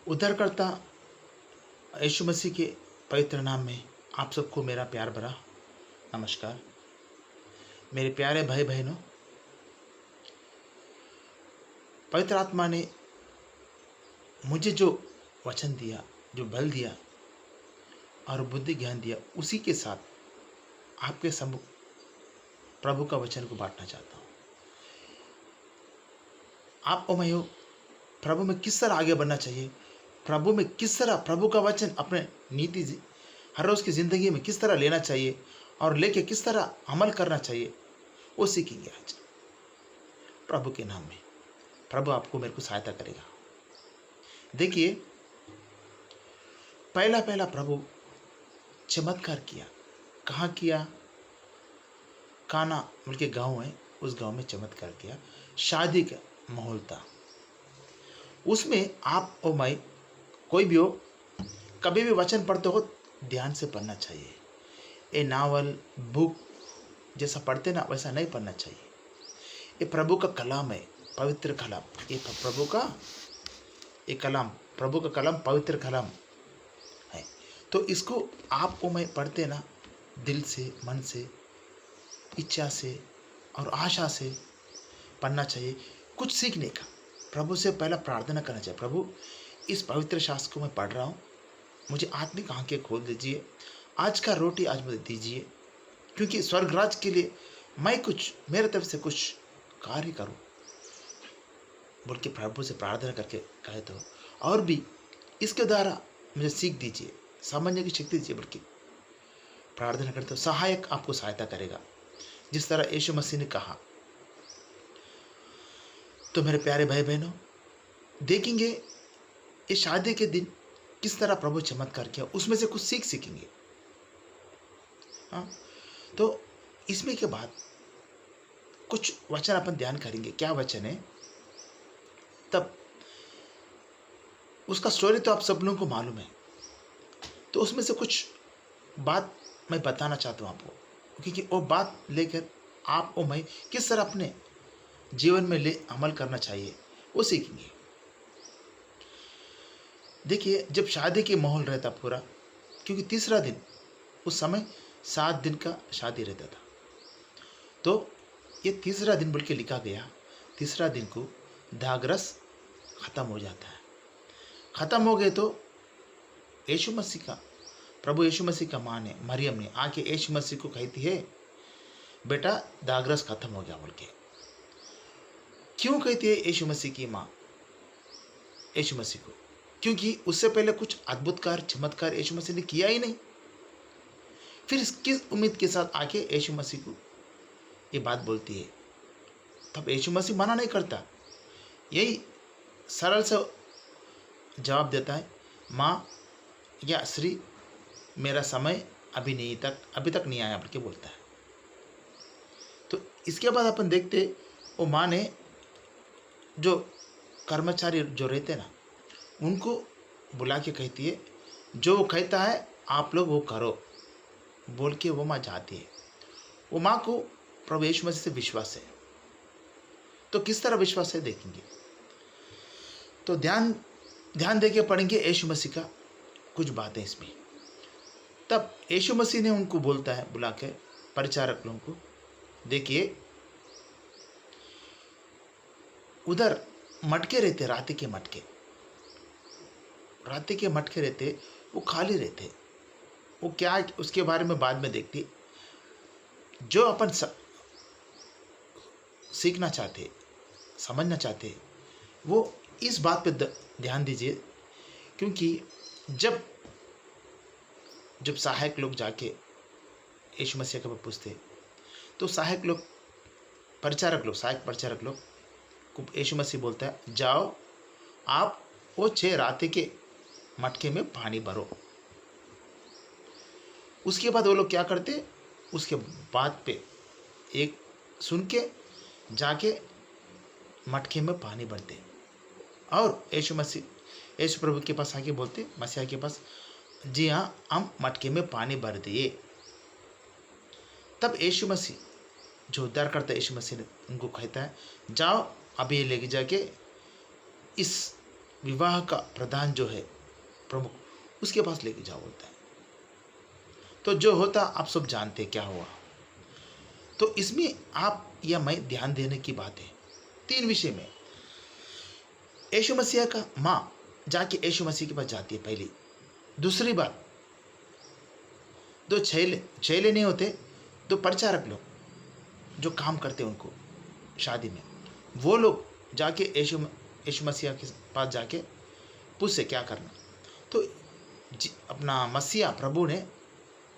उद्धारकर्ता यीशु मसीह के पवित्र नाम में आप सबको मेरा प्यार भरा नमस्कार। मेरे प्यारे भाई बहनों, पवित्र आत्मा ने मुझे जो वचन दिया, जो बल दिया और बुद्धि ज्ञान दिया, उसी के साथ आपके सम्मुख प्रभु का वचन को बांटना चाहता हूँ। आप और मैं हो, प्रभु में किस तरह आगे बढ़ना चाहिए, प्रभु में किस तरह प्रभु का वचन अपने नीति हर रोज की जिंदगी में किस तरह लेना चाहिए और लेके किस तरह अमल करना चाहिए, वो सीखेंगे आज प्रभु के नाम में। प्रभु आपको मेरे को सहायता करेगा। देखिए, पहला पहला प्रभु चमत्कार किया। कहाँ किया? काना बल्कि गांव है, उस गांव में चमत्कार किया। शादी का माहौल था। उसमें आप और मैं, कोई भी हो, कभी भी वचन पढ़ते हो ध्यान से पढ़ना चाहिए। ये नावल बुक जैसा पढ़ते ना, वैसा नहीं पढ़ना चाहिए। ये प्रभु का कलाम है, पवित्र कलाम। ये प्रभु का ये कलाम, प्रभु का कलाम पवित्र कलाम है। तो इसको आप और मैं पढ़ते ना, दिल से, मन से, इच्छा से और आशा से पढ़ना चाहिए। कुछ सीखने का, प्रभु से पहला प्रार्थना करना चाहिए। प्रभु, इस पवित्र शास्त्र को मैं पढ़ रहा हूँ, मुझे आत्मिक आंखें खोल दीजिए। आज का रोटी आज मुझे दीजिए, क्योंकि स्वर्गराज के लिए मैं कुछ मेरे तरफ से कुछ कार्य करूँ बोल के प्रभु से प्रार्थना करके कहे तो, और भी इसके द्वारा मुझे सीख दीजिए, समझने की शक्ति दीजिए बोल के प्रार्थना करते हो। सहायक आपको सहायता करेगा, जिस तरह यीशु मसीह ने कहा। तो मेरे प्यारे भाई बहनों, देखेंगे ये शादी के दिन किस तरह प्रभु चमत्कार किया, उसमें से कुछ सीखेंगे। हाँ, तो इसमें के बाद कुछ वचन अपन ध्यान करेंगे। क्या वचन है? तब उसका स्टोरी तो आप सब लोगों को मालूम है, तो उसमें से कुछ बात मैं बताना चाहता हूँ आपको, क्योंकि वो बात लेकर आप और मैं किस तरह अपने जीवन में ले अमल करना चाहिए, वो सीखेंगे। देखिए, जब शादी के माहौल रहता पूरा, क्योंकि तीसरा दिन, उस समय 7 दिन का शादी रहता था, तो ये तीसरा दिन बोल के लिखा गया। तीसरा दिन को दागरस ख़त्म हो जाता है। ख़त्म हो गए तो यीशु मसीह का, प्रभु यीशु मसीह का माँ ने, मरियम ने आके यीशु मसीह को कहती है, बेटा दागरस ख़त्म हो गया बोल के। क्यों कहती है यीशु मसीह की माँ यीशु मसीह को? क्योंकि उससे पहले कुछ अद्भुतकार चमत्कार यीशु मसीह ने किया ही नहीं। फिर किस उम्मीद के साथ आके यीशु मसीह को ये बात बोलती है? तब यीशु मसीह मना नहीं करता, यही सरल सा जवाब देता है, माँ या श्री, मेरा समय अभी तक नहीं आया बोल के बोलता है। तो इसके बाद अपन देखते, वो माँ ने जो कर्मचारी जो रहते ना, उनको बुला के कहती है, जो वो कहता है आप लोग वो करो बोल के वो माँ जाती है। वो माँ को प्रभु यीशु मसीह से विश्वास है। तो किस तरह विश्वास है देखेंगे। तो ध्यान दे के पढ़ेंगे यीशु मसीह का कुछ बातें इसमें। तब यीशु मसीह ने उनको बोलता है, बुला के परिचारक लोगों को, देखिए उधर मटके रहते, रात के मटके रहते, वो खाली रहते। वो क्या, उसके बारे में बाद में देखते। जो अपन सीखना चाहते, समझना चाहते, वो इस बात पे ध्यान दीजिए, क्योंकि जब सहायक लोग जाके यीशु मसीह के पास पूछते, तो सहायक परिचारक लोग को यीशु मसीह बोलता है, जाओ आप वो 6 रात के मटके में पानी भरो। उसके बाद वो लोग क्या करते, उसके बाद पे एक सुन के जाके मटके में पानी भरते, और यीशु प्रभु के पास आके बोलते, मसीहा के पास, जी हाँ, हम मटके में पानी भर दिए। तब यीशु मसीह, जो उद्धार करता है, यीशु मसीह ने उनको कहता है, जाओ अभी लेके जाके इस विवाह का प्रधान जो है प्रमुख, उसके पास लेके जाओ बोलता है। तो जो होता आप सब जानते क्या हुआ। तो इसमें आप या मैं ध्यान देने की बात है 3 विषय में। यीशु मसीह का माँ जाके यीशु मसीह के पास जाती है पहली। दूसरी बात, दो चेले नहीं होते, दो परिचारक लोग जो काम करते उनको शादी में, वो लोग जाके यीशु मसीह के पास जाके पूछे क्या करना। तो अपना मसीहा प्रभु ने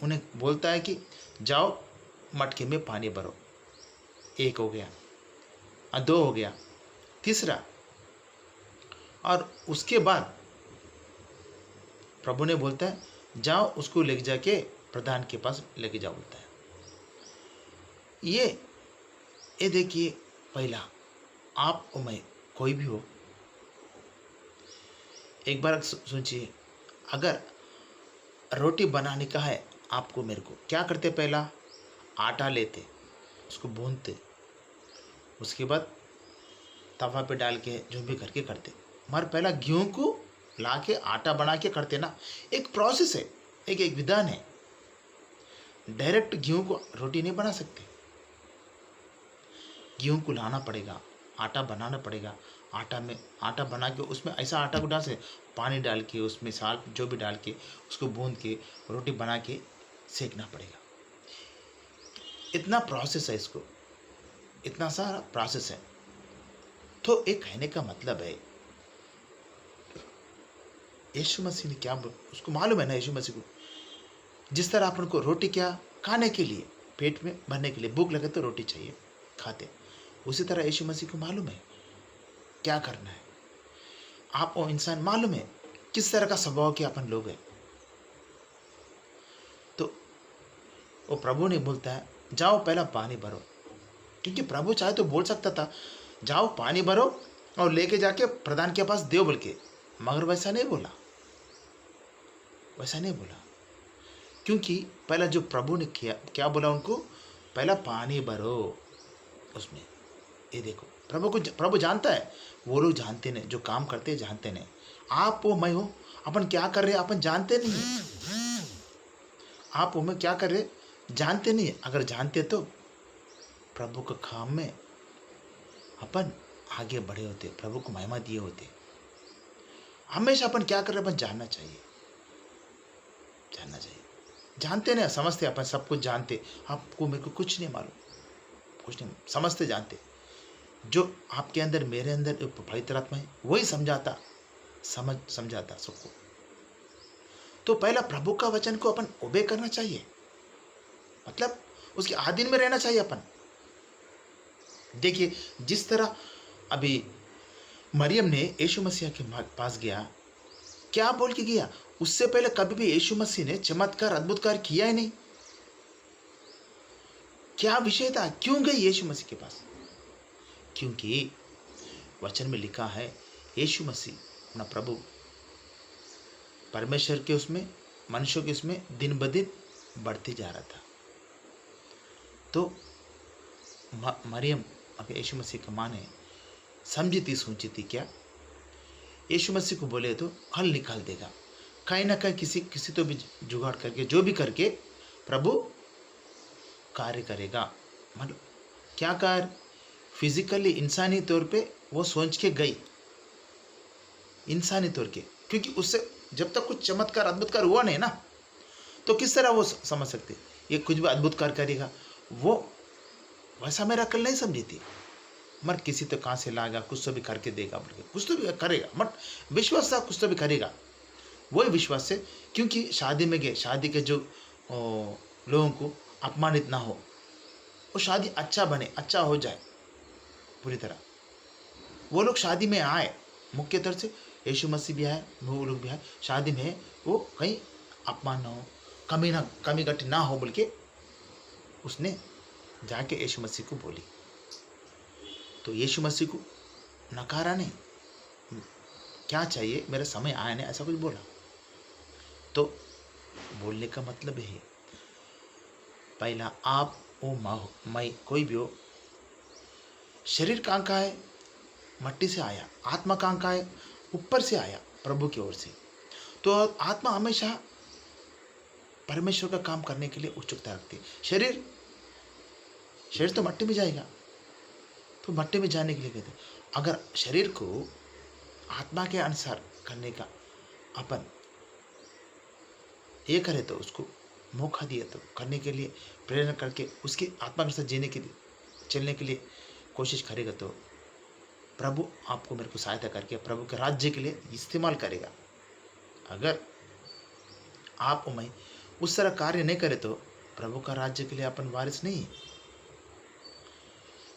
उन्हें बोलता है कि जाओ मटके में पानी भरो। 1 हो गया, 2 हो गया, तीसरा, और उसके बाद प्रभु ने बोलता है जाओ उसको लेके जाके प्रधान के पास लेके जाओ बोलता है। ये देखिए, पहला, आप और मैं कोई भी हो, एक बार सोचिए, अगर रोटी बनाने का है आपको मेरे को, क्या करते? पहला आटा लेते, उसको भूनते, उसके बाद तवा पे डाल के जो भी करके करते। मगर पहला गेहूं को ला के आटा बना के करते ना, एक प्रोसेस है, एक विधान है। डायरेक्ट गेहूं को रोटी नहीं बना सकते, गेहूं को लाना पड़ेगा, आटा बनाना पड़ेगा, आटा बना के उसमें ऐसा आटा को डाल से पानी डाल के उसमें साल्ट जो भी डाल के उसको भून के रोटी बना के सेकना पड़ेगा। इतना प्रोसेस है, इसको इतना सारा प्रोसेस है। तो एक कहने का मतलब है, यीशु मसीह ने क्या उसको मालूम है ना, यीशु मसीह को जिस तरह अपन को रोटी क्या खाने के लिए, पेट में भरने के लिए, भूख लगे तो रोटी चाहिए, खाते, उसी तरह यीशु मसीह को मालूम है क्या करना है। आप वो इंसान मालूम है किस तरह का स्वभाव के अपन लोग हैं। तो वो प्रभु ने बोलता है जाओ पहला पानी भरो, क्योंकि प्रभु चाहे तो बोल सकता था जाओ पानी भरो और लेके जाके प्रधान के पास दो बोल के, मगर वैसा नहीं बोला, वैसा नहीं बोला। क्योंकि पहला जो प्रभु ने किया, क्या बोला उनको? पहला पानी भरो उसमें। ये देखो, प्रभु जानता है, वो लोग जानते नहीं, जो काम करते हैं जानते नहीं। आप हो मैं हो, अपन क्या कर रहे हैं अपन जानते नहीं। आप हो मैं क्या कर रहे जानते नहीं। अगर जानते तो प्रभु के काम में अपन आगे बढ़े होते, प्रभु को महिमा दिए होते। हमेशा अपन क्या कर रहे अपन जानना चाहिए, जानना चाहिए। जानते नहीं, समझते अपन सब कुछ जानते, आपको मेरे को कुछ नहीं मालूम, कुछ नहीं समझते, जानते। जो आपके अंदर मेरे अंदर पवित्र आत्मा है वही समझाता सबको। तो पहला प्रभु का वचन को अपन ओबे करना चाहिए, मतलब उसके आधीन में रहना चाहिए अपन। देखिए, जिस तरह अभी मरियम ने यीशु मसीह के पास गया, क्या बोल के गया? उससे पहले कभी भी यीशु मसीह ने चमत्कार अद्भुतकार किया ही नहीं। क्या विषय था, क्यों गई यीशु मसीह के पास? क्योंकि वचन में लिखा है यीशु मसीह अपना प्रभु परमेश्वर के उसमें, मनुष्यों के उसमें दिन ब दिन बढ़ते जा रहा था। तो मरियम अब यीशु मसीह का माँ ने समझी थी, सोची थी क्या यीशु मसीह को बोले तो हल निकाल देगा, कहीं ना कहीं किसी तो भी जुगाड़ करके, जो भी करके प्रभु कार्य करेगा। मतलब क्या कार्य? फिजिकली इंसानी तौर पे वो सोच के गई, इंसानी तौर के, क्योंकि उससे जब तक कुछ चमत्कार अद्भुतकार हुआ नहीं ना, तो किस तरह वो समझ सकते ये कुछ भी अद्भुतकार करेगा। वो वैसा मेरा अकल नहीं समझी थी, मगर किसी तो कहाँ से लाएगा, कुछ तो भी करके देगा, कुछ तो भी करेगा, मत विश्वास था कुछ तो भी करेगा। वही विश्वास से, क्योंकि शादी में गए, शादी के जो लोगों को अपमानित ना हो, वो शादी अच्छा बने, अच्छा हो जाए पूरी तरह। वो लोग शादी में आए, मुख्य तौर से यीशु मसीह भी आए, वो लोग भी आए शादी में, वो कहीं अपमान ना हो, कमी घटी ना हो बोल के उसने जाके यीशु मसीह को बोली। तो यीशु मसीह को नकारा नहीं, क्या चाहिए मेरा समय आया नहीं, ऐसा कुछ बोला। तो बोलने का मतलब है, पहला आप ओ मैं कोई भी हो, शरीर कहाँ का है? मट्टी से आया। आत्मा कहाँ का है? ऊपर से आया, प्रभु की ओर से। तो आत्मा हमेशा परमेश्वर का काम करने के लिए उत्सुकता रखती है। शरीर शरीर तो मट्टी में जाएगा, तो मट्टी में जाने के लिए कहते हैं। अगर शरीर को आत्मा के अनुसार करने का अपन ये करे तो उसको मौका दिया तो करने के लिए प्रेरणा करके उसकी आत्मा के साथ जीने के लिए चलने के लिए कोशिश करेगा, तो प्रभु आपको मेरे को सहायता करके प्रभु के राज्य के लिए इस्तेमाल करेगा। अगर आप मैं उस तरह कार्य नहीं करे तो प्रभु का राज्य के लिए अपन वारिस नहीं है।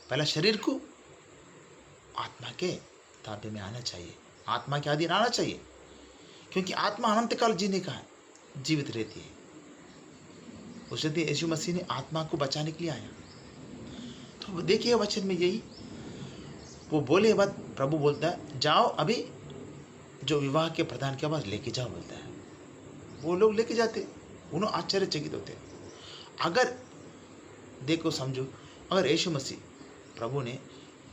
पहला शरीर को आत्मा के ताबे में आना चाहिए, आत्मा के अधीन आना चाहिए, क्योंकि आत्मा अनंत काल जीने का है, जीवित रहती है। उस दिन यीशु मसीह ने आत्मा को बचाने के लिए आया। तो देखिए वचन में यही वो बोले बात प्रभु बोलता है, जाओ अभी जो विवाह के प्रधान के पास लेके जाओ बोलता है। वो लोग लेके जाते, उन्होंने आश्चर्यचकित होते। अगर देखो समझो, अगर यीशु मसीह प्रभु ने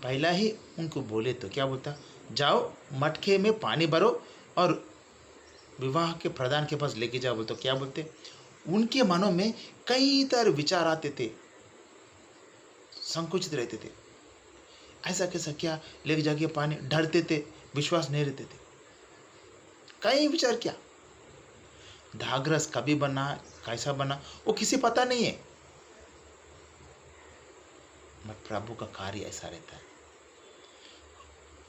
पहला ही उनको बोले तो क्या बोलता, जाओ मटके में पानी भरो और विवाह के प्रधान के पास लेके जाओ बोलते, क्या बोलते? उनके मनों में कई तरह विचार आते थे, संकुचित रहते थे। ऐसा कैसा क्या लेके जाके पानी, डरते थे, विश्वास नहीं रहते थे, कई विचार क्या। दागरस कभी बना, कैसा बना, वो किसी पता नहीं है। मत प्रभु का कार्य ऐसा रहता है।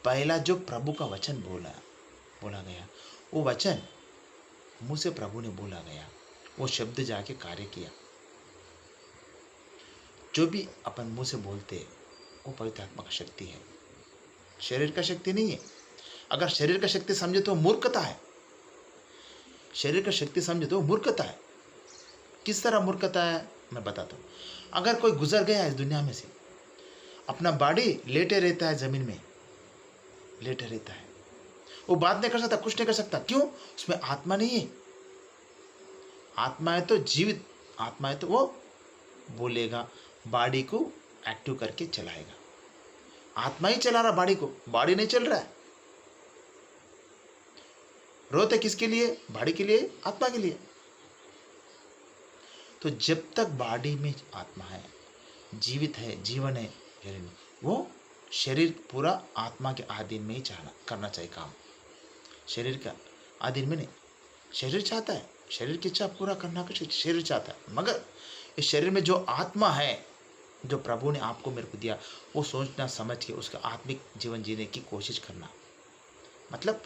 पहला जो प्रभु का वचन बोला गया, वो वचन मुंह से प्रभु ने बोला गया, वो शब्द जाके कार्य किया। जो भी अपन मुंह से बोलते हैं वो पवित्र आत्मा का शक्ति है, शरीर का शक्ति नहीं है। अगर शरीर का शक्ति समझे तो मूर्खता है, शरीर का शक्ति समझे तो मूर्खता है। किस तरह मूर्खता है मैं बताता हूँ। अगर कोई गुजर गया है इस दुनिया में से, अपना बॉडी लेटे रहता है, जमीन में लेटे रहता है, वो बात नहीं कर सकता, कुछ नहीं कर सकता। क्यों? उसमें आत्मा नहीं है। आत्मा है तो जीवित आत्मा है तो वो बोलेगा, बॉडी को एक्टिव करके चलाएगा। आत्मा ही चला रहा बॉडी को, बॉडी नहीं चल रहा है। रोते किसके लिए? बॉडी के लिए, आत्मा के लिए। तो जब तक बॉडी में आत्मा है, जीवित है, जीवन है शरीर में, वो शरीर पूरा आत्मा के अधीन में ही करना चाहिए काम। शरीर का अधीन में नहीं। शरीर चाहता है, शरीर की इच्छा पूरा करना का शरीर चाहता है, मगर इस शरीर में जो आत्मा है, जो प्रभु ने आपको मेरे को दिया, वो सोचना समझ के उसका आत्मिक जीवन जीने की कोशिश करना। मतलब